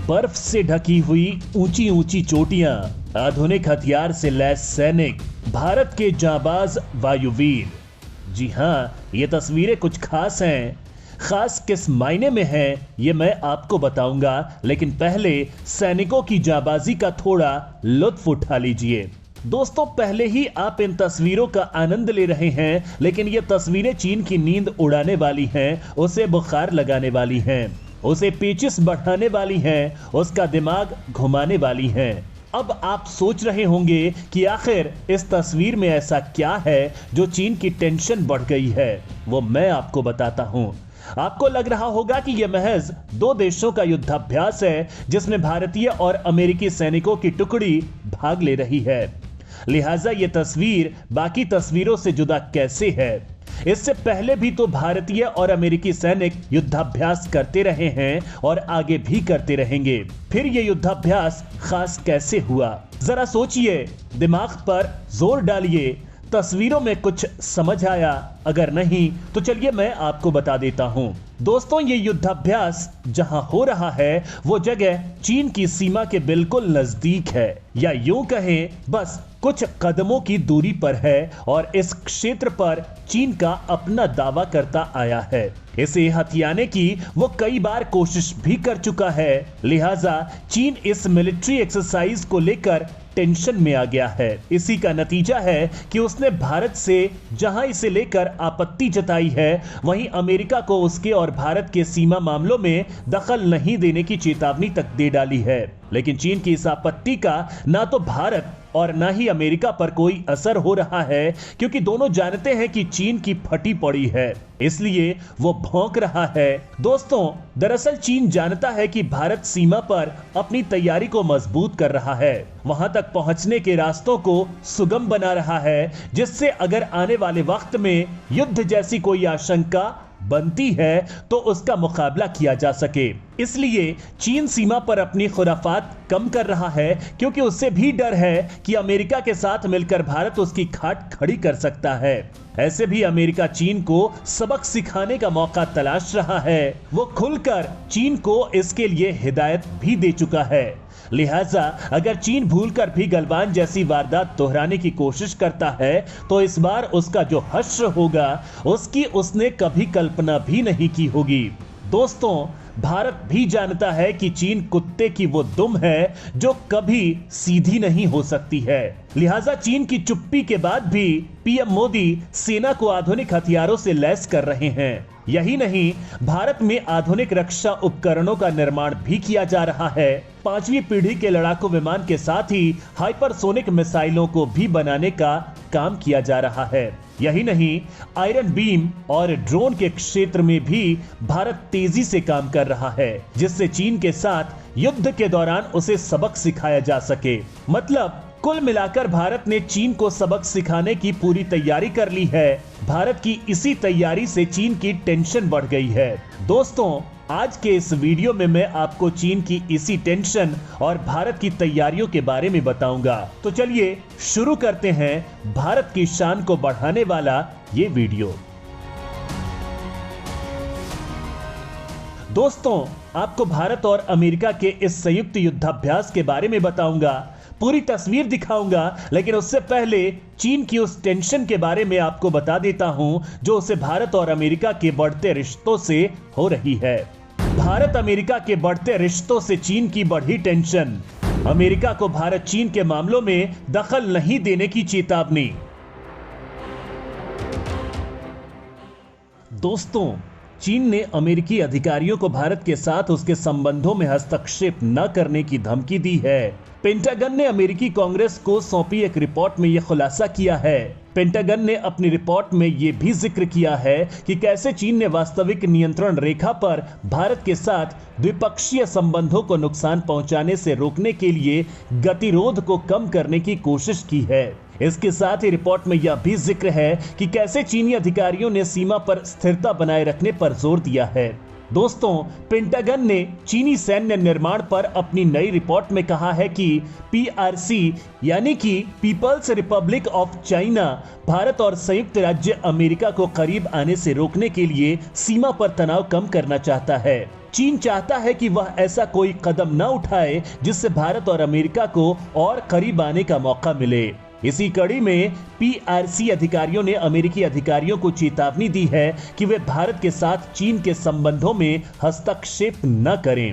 बर्फ से ढकी हुई ऊंची ऊंची चोटियां, आधुनिक हथियार से लैस सैनिक, भारत के जाबाज वायुवीर। जी हां, ये तस्वीरें कुछ खास हैं। खास किस मायने में है ये मैं आपको बताऊंगा, लेकिन पहले सैनिकों की जाबाजी का थोड़ा लुत्फ उठा लीजिए। दोस्तों, पहले ही आप इन तस्वीरों का आनंद ले रहे हैं, लेकिन ये तस्वीरें चीन की नींद उड़ाने वाली हैं, उसे बुखार लगाने वाली हैं, उसे पेचिस बढ़ाने वाली हैं, उसका दिमाग घुमाने वाली हैं। अब आप सोच रहे होंगे कि आखिर इस तस्वीर में ऐसा क्या है जो चीन की टेंशन बढ़ गई है। वो मैं आपको बताता हूं। आपको लग रहा होगा कि यह महज दो देशों का युद्धाभ्यास है जिसमें भारतीय और अमेरिकी सैनिकों की टुकड़ी भाग ले रही है, लिहाजा यह तस्वीर बाकी तस्वीरों से जुदा कैसे है। इससे पहले भी तो भारतीय और अमेरिकी सैनिक युद्धाभ्यास करते रहे हैं और आगे भी करते रहेंगे। फिर यह युद्धाभ्यास खास कैसे हुआ, जरा सोचिए, दिमाग पर जोर डालिए। तस्वीरों में कुछ समझ आया? अगर नहीं तो चलिए मैं आपको बता देता हूं। दोस्तों, ये युद्धाभ्यास जहां हो रहा है वो जगह चीन की सीमा के बिल्कुल नजदीक है, या यूं कहें बस कुछ कदमों की दूरी पर है, और इस क्षेत्र पर चीन का अपना दावा करता आया है। इसे हथियाने की वो कई बार कोशिश भी कर चुका है, लिहाजा चीन इस मिलिट्री एक्सरसाइज को लेकर टेंशन में आ गया है। इसी का नतीजा है कि उसने भारत से जहां इसे लेकर आपत्ति जताई है, वहीं अमेरिका को उसके और भारत के सीमा मामलों में दखल नहीं देने की चेतावनी तक दे डाली है। लेकिन चीन की इस आपत्ति का ना तो भारत और ना ही अमेरिका पर कोई असर हो रहा है, क्योंकि दोनों जानते हैं कि चीन की फटी पड़ी है, इसलिए वो भौंक रहा है। दोस्तों, दरअसल चीन जानता है कि भारत सीमा पर अपनी तैयारी को मजबूत कर रहा है, वहां तक पहुंचने के रास्तों को सुगम बना रहा है, जिससे अगर आने वाले वक्त में युद्ध जैसी कोई आशंका बनती है तो उसका मुकाबला किया जा सके। इसलिए चीन सीमा पर अपनी खुराफात कम कर रहा है, क्योंकि उससे भी डर है कि अमेरिका के साथ मिलकर भारत उसकी खाट खड़ी कर सकता है। ऐसे भी अमेरिका चीन को सबक सिखाने का मौका तलाश रहा है। वो खुलकर चीन को इसके लिए हिदायत भी दे चुका है। लिहाजा अगर चीन भूलकर भी गलवान जैसी वारदात दोहराने की कोशिश करता है तो इस बार उसका जो हश्र होगा उसकी उसने कभी कल्पना भी नहीं की होगी। दोस्तों, भारत भी जानता है कि चीन कुत्ते की वो दुम है जो कभी सीधी नहीं हो सकती है, लिहाजा चीन की चुप्पी के बाद भी पीएम मोदी सेना को आधुनिक हथियारों से लैस कर रहे हैं। यही नहीं, भारत में आधुनिक रक्षा उपकरणों का निर्माण भी किया जा रहा है। 5वीं पीढ़ी के लड़ाकू विमान के साथ ही हाइपरसोनिक मिसाइलों को भी बनाने का काम किया जा रहा है। यही नहीं, आयरन बीम और ड्रोन के क्षेत्र में भी भारत तेजी से काम कर रहा है, जिससे चीन के साथ युद्ध के दौरान उसे सबक सिखाया जा सके। मतलब कुल मिलाकर भारत ने चीन को सबक सिखाने की पूरी तैयारी कर ली है। भारत की इसी तैयारी से चीन की टेंशन बढ़ गई है। दोस्तों, आज के इस वीडियो में मैं आपको चीन की इसी टेंशन और भारत की तैयारियों के बारे में बताऊंगा। तो चलिए शुरू करते हैं भारत की शान को बढ़ाने वाला ये वीडियो। दोस्तों, आपको भारत और अमेरिका के इस संयुक्त युद्धाभ्यास के बारे में बताऊंगा, पूरी तस्वीर दिखाऊंगा, लेकिन उससे पहले चीन की उस टेंशन के बारे में आपको बता देता हूं जो उसे भारत और अमेरिका के बढ़ते रिश्तों से हो रही है। भारत अमेरिका के बढ़ते रिश्तों से चीन की बढ़ी टेंशन, अमेरिका को भारत चीन के मामलों में दखल नहीं देने की चेतावनी। दोस्तों, चीन ने अमेरिकी अधिकारियों को भारत के साथ उसके संबंधों में हस्तक्षेप न करने की धमकी दी है। पेंटागन ने अमेरिकी कांग्रेस को सौंपी एक रिपोर्ट में यह खुलासा किया है। पेंटागन ने अपनी रिपोर्ट में यह भी जिक्र किया है कि कैसे चीन ने वास्तविक नियंत्रण रेखा पर भारत के साथ द्विपक्षीय संबंधों को नुकसान पहुंचाने से रोकने के लिए गतिरोध को कम करने की कोशिश की है। इसके साथ ही रिपोर्ट में यह भी जिक्र है कि कैसे चीनी अधिकारियों ने सीमा पर स्थिरता बनाए रखने पर जोर दिया है। दोस्तों, पेंटागन ने चीनी सैन्य निर्माण पर अपनी नई रिपोर्ट में कहा है कि पीआरसी यानी कि People's Republic of China Bharat और संयुक्त राज्य अमेरिका को करीब आने से रोकने के लिए सीमा पर तनाव कम करना चाहता है। चीन चाहता है कि वह ऐसा कोई कदम न उठाए जिससे भारत और अमेरिका को और करीब आने का मौका मिले। इसी कड़ी में पीआरसी अधिकारियों ने अमेरिकी अधिकारियों को चेतावनी दी है कि वे भारत के साथ चीन के संबंधों में हस्तक्षेप न करें।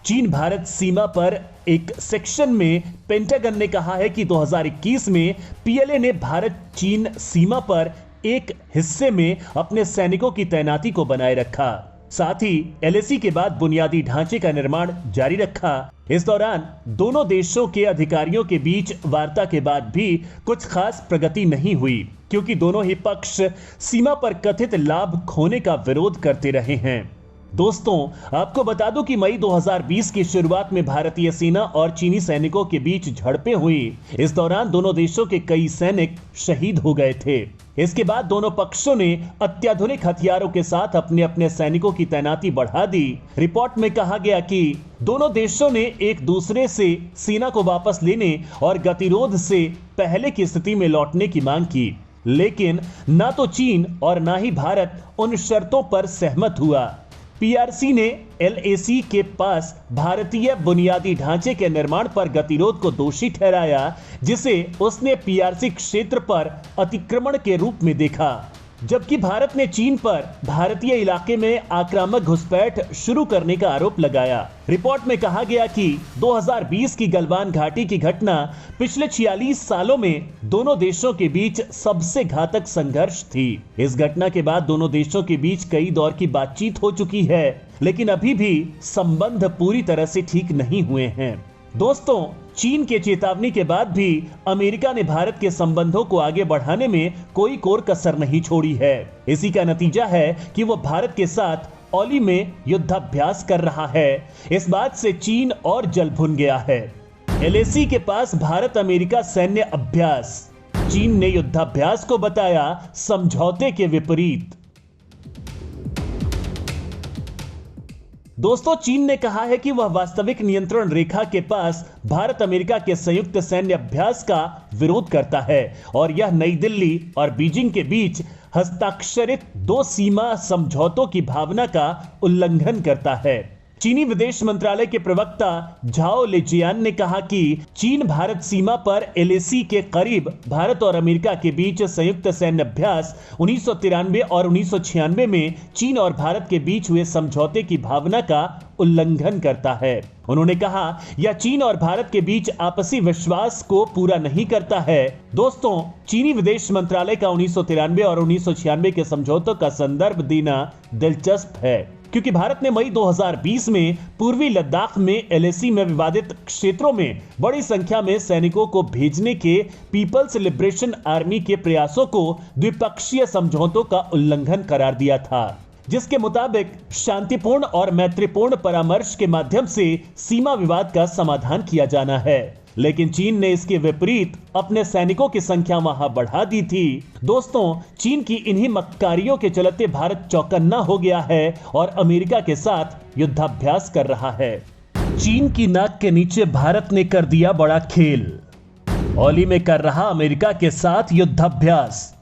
चीन भारत सीमा पर एक सेक्शन में पेंटागन ने कहा है कि 2021 में पीएलए ने भारत चीन सीमा पर एक हिस्से में अपने सैनिकों की तैनाती को बनाए रखा। साथ ही एलएसी के बाद बुनियादी ढांचे का निर्माण जारी रखा। इस दौरान दोनों देशों के अधिकारियों के बीच वार्ता के बाद भी कुछ खास प्रगति नहीं हुई, क्योंकि दोनों ही पक्ष सीमा पर कथित लाभ खोने का विरोध करते रहे हैं। दोस्तों, आपको बता दूं कि मई 2020 की शुरुआत में भारतीय सेना और चीनी सैनिकों के बीच झड़पें हुई। इस दौरान दोनों देशों के कई सैनिक शहीद हो गए थे। इसके बाद दोनों पक्षों ने अत्याधुनिक हथियारों के साथ अपने अपने सैनिकों की तैनाती बढ़ा दी। रिपोर्ट में कहा गया कि दोनों देशों ने एक दूसरे से सेना को वापस लेने और गतिरोध से पहले की स्थिति में लौटने की मांग की, लेकिन न तो चीन और न ही भारत उन शर्तों पर सहमत हुआ। पीआरसी ने एलएसी के पास भारतीय बुनियादी ढांचे के निर्माण पर गतिरोध को दोषी ठहराया, जिसे उसने पीआरसी क्षेत्र पर अतिक्रमण के रूप में देखा, जबकि भारत ने चीन पर भारतीय इलाके में आक्रामक घुसपैठ शुरू करने का आरोप लगाया। रिपोर्ट में कहा गया कि 2020 की गलवान घाटी की घटना पिछले 46 सालों में दोनों देशों के बीच सबसे घातक संघर्ष थी। इस घटना के बाद दोनों देशों के बीच कई दौर की बातचीत हो चुकी है, लेकिन अभी भी संबंध पूरी तरह से ठीक नहीं हुए हैं। दोस्तों, चीन के चेतावनी के बाद भी अमेरिका ने भारत के संबंधों को आगे बढ़ाने में कोई कोर कसर नहीं छोड़ी है। इसी का नतीजा है कि वो भारत के साथ ओली में युद्धाभ्यास कर रहा है। इस बात से चीन और जल भुन गया है। एलएसी के पास भारत अमेरिका सैन्य अभ्यास, चीन ने युद्धाभ्यास को बताया समझौते के विपरीत। दोस्तों, चीन ने कहा है कि वह वास्तविक नियंत्रण रेखा के पास भारत अमेरिका के संयुक्त सैन्य अभ्यास का विरोध करता है और यह नई दिल्ली और बीजिंग के बीच हस्ताक्षरित 2 सीमा समझौतों की भावना का उल्लंघन करता है। चीनी विदेश मंत्रालय के प्रवक्ता झाओ लिजियान ने कहा कि चीन भारत सीमा पर एलएसी के करीब भारत और अमेरिका के बीच संयुक्त सैन्य अभ्यास 1993 और 1996 में चीन और भारत के बीच हुए समझौते की भावना का उल्लंघन करता है। उन्होंने कहा, यह चीन और भारत के बीच आपसी विश्वास को पूरा नहीं करता है। दोस्तों, चीनी विदेश मंत्रालय का 1993 और 1996 के समझौतों का संदर्भ देना दिलचस्प है, क्योंकि भारत ने मई 2020 में पूर्वी लद्दाख में एलएसी में विवादित क्षेत्रों में बड़ी संख्या में सैनिकों को भेजने के पीपल्स लिबरेशन आर्मी के प्रयासों को द्विपक्षीय समझौतों का उल्लंघन करार दिया था, जिसके मुताबिक शांतिपूर्ण और मैत्रीपूर्ण परामर्श के माध्यम से सीमा विवाद का समाधान किया जाना है। लेकिन चीन ने इसके विपरीत अपने सैनिकों की संख्या वहां बढ़ा दी थी। दोस्तों, चीन की इन्हीं मक्कारियों के चलते भारत चौकन्ना हो गया है और अमेरिका के साथ युद्धाभ्यास कर रहा है। चीन की नाक के नीचे भारत ने कर दिया बड़ा खेल, ओली में कर रहा अमेरिका के साथ युद्धाभ्यास।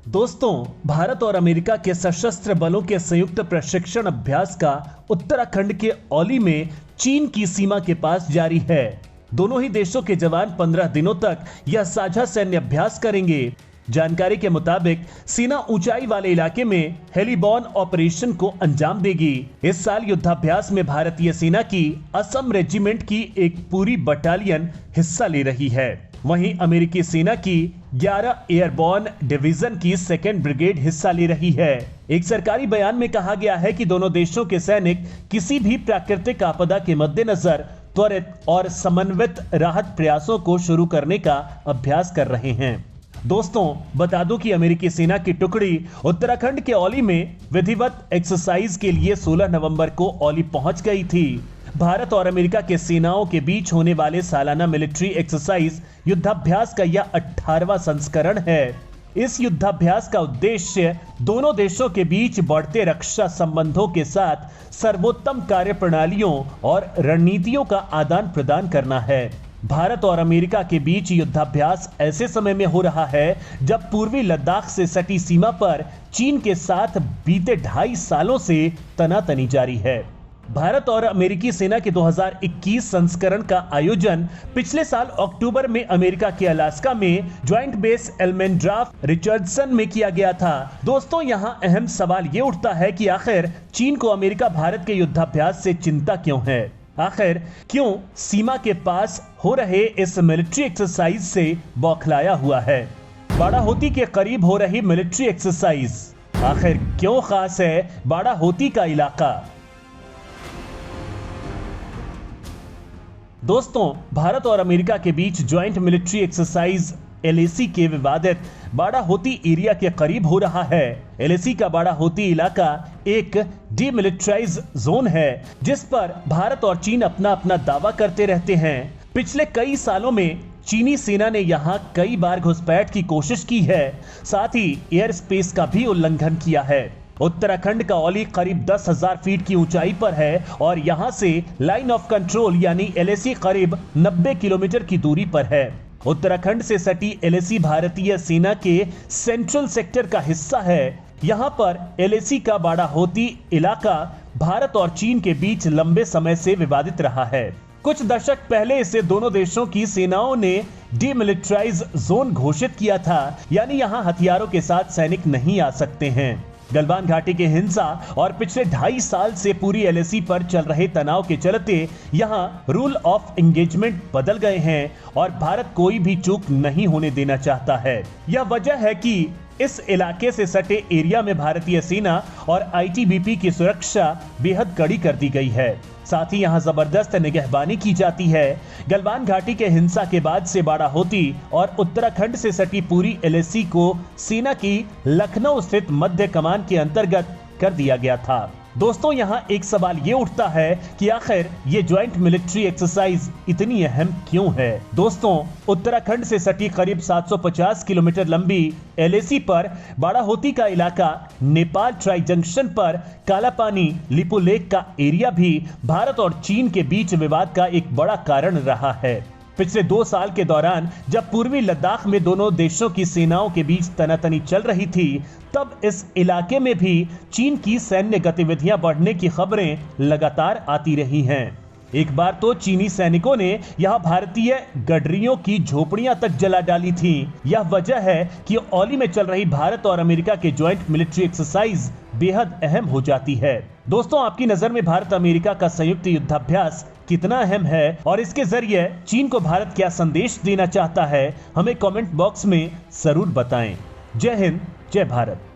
दोस्तों, भारत और अमेरिका के सशस्त्र बलों के संयुक्त प्रशिक्षण अभ्यास का उत्तराखंड के ओली में चीन की सीमा के पास जारी है। दोनों ही देशों के जवान 15 दिनों तक यह साझा सैन्य अभ्यास करेंगे। जानकारी के मुताबिक सेना ऊंचाई वाले इलाके में हेलीबॉर्न ऑपरेशन को अंजाम देगी। इस साल युद्धाभ्यास में भारतीय सेना की असम रेजिमेंट की एक पूरी बटालियन हिस्सा ले रही है। वहीं अमेरिकी सेना की 11 एयरबॉर्न डिवीजन की 2nd ब्रिगेड हिस्सा ले रही है। एक सरकारी बयान में कहा गया है कि दोनों देशों के सैनिक किसी भी प्राकृतिक आपदा के मद्देनजर त्वरित और समन्वित राहत प्रयासों को शुरू करने का अभ्यास कर रहे हैं। दोस्तों, बता दूं कि अमेरिकी सेना की टुकड़ी उत्तराखंड के ओली में विधिवत एक्सरसाइज के लिए 16 नवंबर को ओली पहुंच गई थी। भारत और अमेरिका के सेनाओं के बीच होने वाले सालाना मिलिट्री एक्सरसाइज युद्धाभ्यास का यह 18वां संस्करण है। इस युद्धाभ्यास का उद्देश्य दोनों देशों के बीच बढ़ते रक्षा संबंधों के साथ सर्वोत्तम कार्यप्रणालियों और रणनीतियों का आदान प्रदान करना है। भारत और अमेरिका के बीच युद्धाभ्यास ऐसे समय में हो रहा है जब पूर्वी लद्दाख से सटी सीमा पर चीन के साथ बीते 2.5 सालों से तनातनी जारी है। भारत और अमेरिकी सेना के 2021 संस्करण का आयोजन पिछले साल अक्टूबर में अमेरिका के अलास्का में ज्वाइंट बेस एल्मेंड्राफ रिचर्डसन में किया गया था। दोस्तों, यहां अहम सवाल ये उठता है कि आखिर चीन को अमेरिका भारत के युद्धाभ्यास से चिंता क्यों है? आखिर क्यों सीमा के पास हो रहे इस मिलिट्री एक्सरसाइज से बौखलाया हुआ है? बाड़ाहोती के करीब हो रही मिलिट्री एक्सरसाइज आखिर क्यों खास है? बाड़ाहोती का इलाका। दोस्तों, भारत और अमेरिका के बीच ज्वाइंट मिलिट्री एक्सरसाइज एलएसी के विवादित बाड़ाहोती एरिया के करीब हो रहा है। एलएसी का बाड़ाहोती इलाका एक डीमिलिट्राइज जोन है जिस पर भारत और चीन अपना अपना दावा करते रहते हैं। पिछले कई सालों में चीनी सेना ने यहां कई बार घुसपैठ की कोशिश की है, साथ ही एयर स्पेस का भी उल्लंघन किया है। उत्तराखंड का औली करीब 10,000 फीट की ऊंचाई पर है और यहां से लाइन ऑफ कंट्रोल यानी एलएसी करीब 90 किलोमीटर की दूरी पर है। उत्तराखंड से सटी एलएसी भारतीय सेना के सेंट्रल सेक्टर का हिस्सा है। यहां पर एलएसी का बाड़ाहोती इलाका भारत और चीन के बीच लंबे समय से विवादित रहा है। कुछ दशक पहले इसे दोनों देशों की सेनाओं ने डीमिलिट्राइज जोन घोषित किया था, यानी यहां हथियारों के साथ सैनिक नहीं आ सकते हैं। गलवान घाटी के हिंसा और पिछले 2.5 साल से पूरी एलएसी पर चल रहे तनाव के चलते यहां रूल ऑफ एंगेजमेंट बदल गए हैं और भारत कोई भी चूक नहीं होने देना चाहता है। यह वजह है कि इस इलाके से सटे एरिया में भारतीय सेना और आईटीबीपी की सुरक्षा बेहद कड़ी कर दी गई है। साथ ही यहां जबरदस्त निगहबानी की जाती है। गलवान घाटी के हिंसा के बाद से बाड़ाहोती और उत्तराखंड से सटी पूरी एलएसी को सेना की लखनऊ स्थित मध्य कमान के अंतर्गत कर दिया गया था। दोस्तों, यहां एक सवाल ये उठता है कि आखिर ये ज्वाइंट मिलिट्री एक्सरसाइज इतनी अहम क्यों है? दोस्तों, उत्तराखंड से सटी करीब 750 किलोमीटर लंबी एलएसी पर बाड़ाहोती का इलाका नेपाल ट्राई जंक्शन पर कालापानी लिपु लेक का एरिया भी भारत और चीन के बीच विवाद का एक बड़ा कारण रहा है। पिछले 2 साल के दौरान जब पूर्वी लद्दाख में दोनों देशों की सेनाओं के बीच तनातनी चल रही थी, तब इस इलाके में भी चीन की सैन्य गतिविधियां बढ़ने की खबरें लगातार आती रही हैं। एक बार तो चीनी सैनिकों ने यहां भारतीय गडरियों की झोपड़ियां तक जला डाली थी। यह वजह है कि औली में चल रही भारत और अमेरिका के ज्वाइंट मिलिट्री एक्सरसाइज बेहद अहम हो जाती है। दोस्तों, आपकी नजर में भारत अमेरिका का संयुक्त युद्धाभ्यास कितना अहम है और इसके जरिए चीन को भारत क्या संदेश देना चाहता है? हमें कमेंट बॉक्स में जरूर बताएं। जय हिंद, जय भारत।